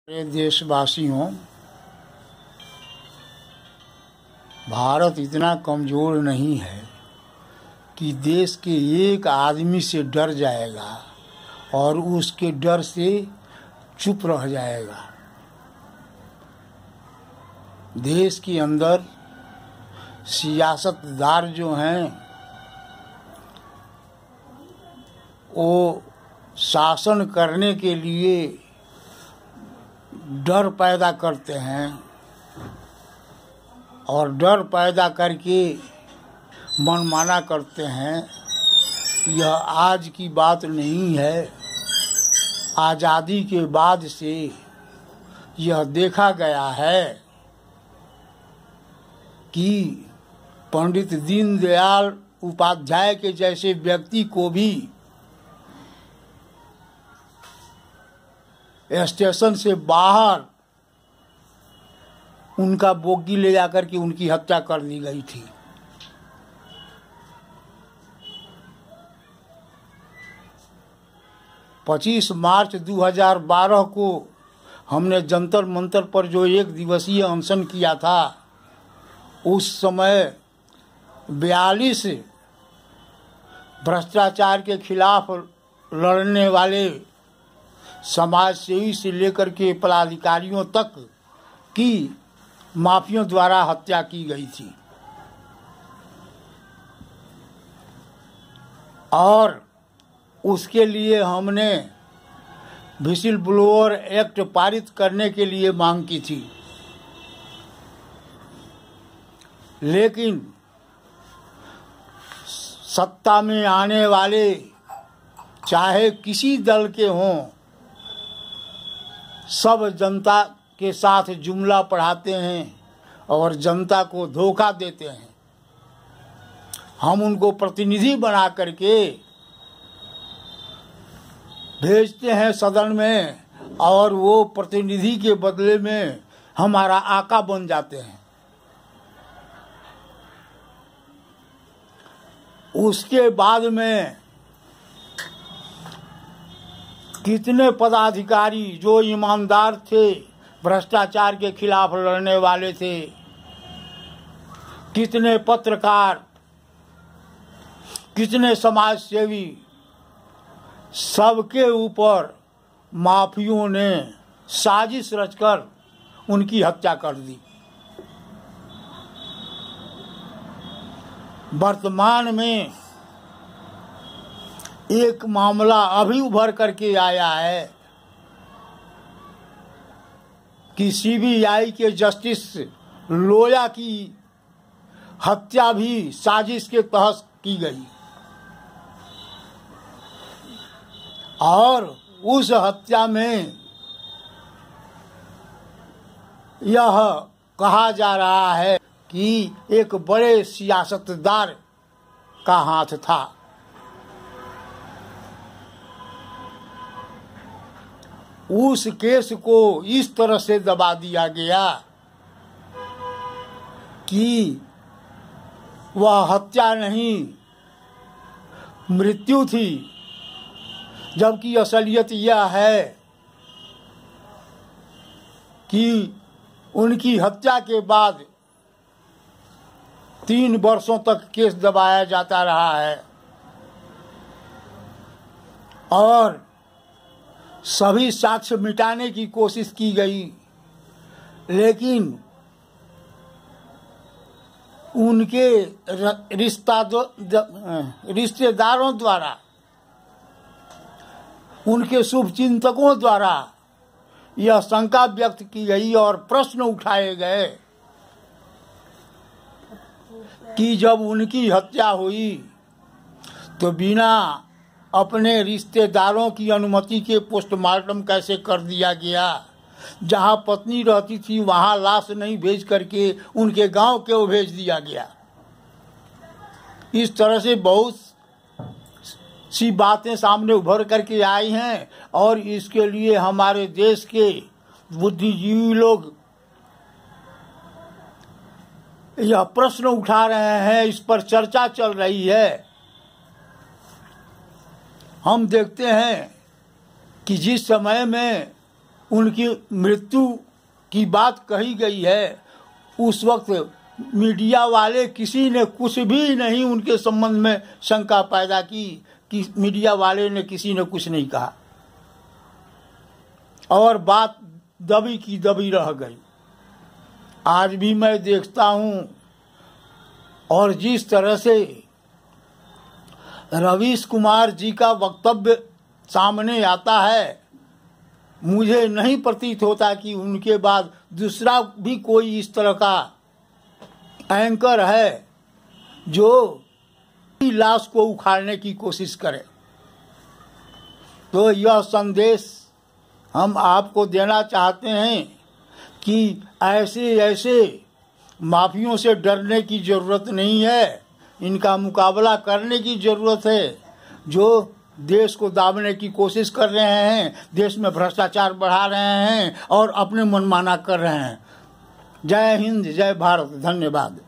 मेरे देशवासियों, भारत इतना कमज़ोर नहीं है कि देश के एक आदमी से डर जाएगा और उसके डर से चुप रह जाएगा। देश के अंदर सियासतदार जो हैं वो शासन करने के लिए डर पैदा करते हैं और डर पैदा करके मनमाना करते हैं। यह आज की बात नहीं है। आज़ादी के बाद से यह देखा गया है कि पंडित दीनदयाल उपाध्याय के जैसे व्यक्ति को भी स्टेशन से बाहर उनका बोगी ले जाकर के उनकी हत्या कर दी गई थी। पच्चीस मार्च 2012 को हमने जंतर मंतर पर जो एक दिवसीय अनशन किया था, उस समय 42 भ्रष्टाचार के खिलाफ लड़ने वाले समाज सेवी से लेकर के पदाधिकारियों तक की माफियों द्वारा हत्या की गई थी और उसके लिए हमने व्हिसिल ब्लोअर एक्ट पारित करने के लिए मांग की थी। लेकिन सत्ता में आने वाले चाहे किसी दल के हों, सब जनता के साथ जुमला पढ़ाते हैं और जनता को धोखा देते हैं। हम उनको प्रतिनिधि बना करके भेजते हैं सदन में और वो प्रतिनिधि के बदले में हमारा आका बन जाते हैं। उसके बाद में कितने पदाधिकारी जो ईमानदार थे, भ्रष्टाचार के खिलाफ लड़ने वाले थे, कितने पत्रकार, कितने समाज सेवी, सबके ऊपर माफियों ने साजिश रचकर उनकी हत्या कर दी। वर्तमान में एक मामला अभी उभर करके आया है कि सीबीआई के जस्टिस लोया की हत्या भी साजिश के तहत की गई और उस हत्या में यह कहा जा रहा है कि एक बड़े सियासतदार का हाथ था। उस केस को इस तरह से दबा दिया गया कि वह हत्या नहीं, मृत्यु थी, जबकि असलियत यह है कि उनकी हत्या के बाद 3 वर्षों तक केस दबाया जाता रहा है और सभी साक्ष्य मिटाने की कोशिश की गई, लेकिन उनके रिश्तेदारों द्वारा, उनके शुभचिंतकों द्वारा यह शंका व्यक्त की गई और प्रश्न उठाए गए कि जब उनकी हत्या हुई तो बिना अपने रिश्तेदारों की अनुमति के पोस्टमार्टम कैसे कर दिया गया। जहां पत्नी रहती थी वहां लाश नहीं भेज करके उनके गांव क्यों भेज दिया गया। इस तरह से बहुत सी बातें सामने उभर करके आई हैं और इसके लिए हमारे देश के बुद्धिजीवी लोग यह प्रश्न उठा रहे हैं, इस पर चर्चा चल रही है। हम देखते हैं कि जिस समय में उनकी मृत्यु की बात कही गई है, उस वक्त मीडिया वाले किसी ने कुछ भी नहीं उनके संबंध में शंका पैदा की कि मीडिया वाले ने किसी ने कुछ नहीं कहा और बात दबी की दबी रह गई। आज भी मैं देखता हूं और जिस तरह से रवीश कुमार जी का वक्तव्य सामने आता है, मुझे नहीं प्रतीत होता कि उनके बाद दूसरा भी कोई इस तरह का एंकर है जो लाश को उखाड़ने की कोशिश करे। तो यह संदेश हम आपको देना चाहते हैं कि ऐसे माफियों से डरने की जरूरत नहीं है, इनका मुकाबला करने की जरूरत है जो देश को दाबने की कोशिश कर रहे हैं, देश में भ्रष्टाचार बढ़ा रहे हैं और अपने मनमाना कर रहे हैं। जय हिंद, जय भारत, धन्यवाद।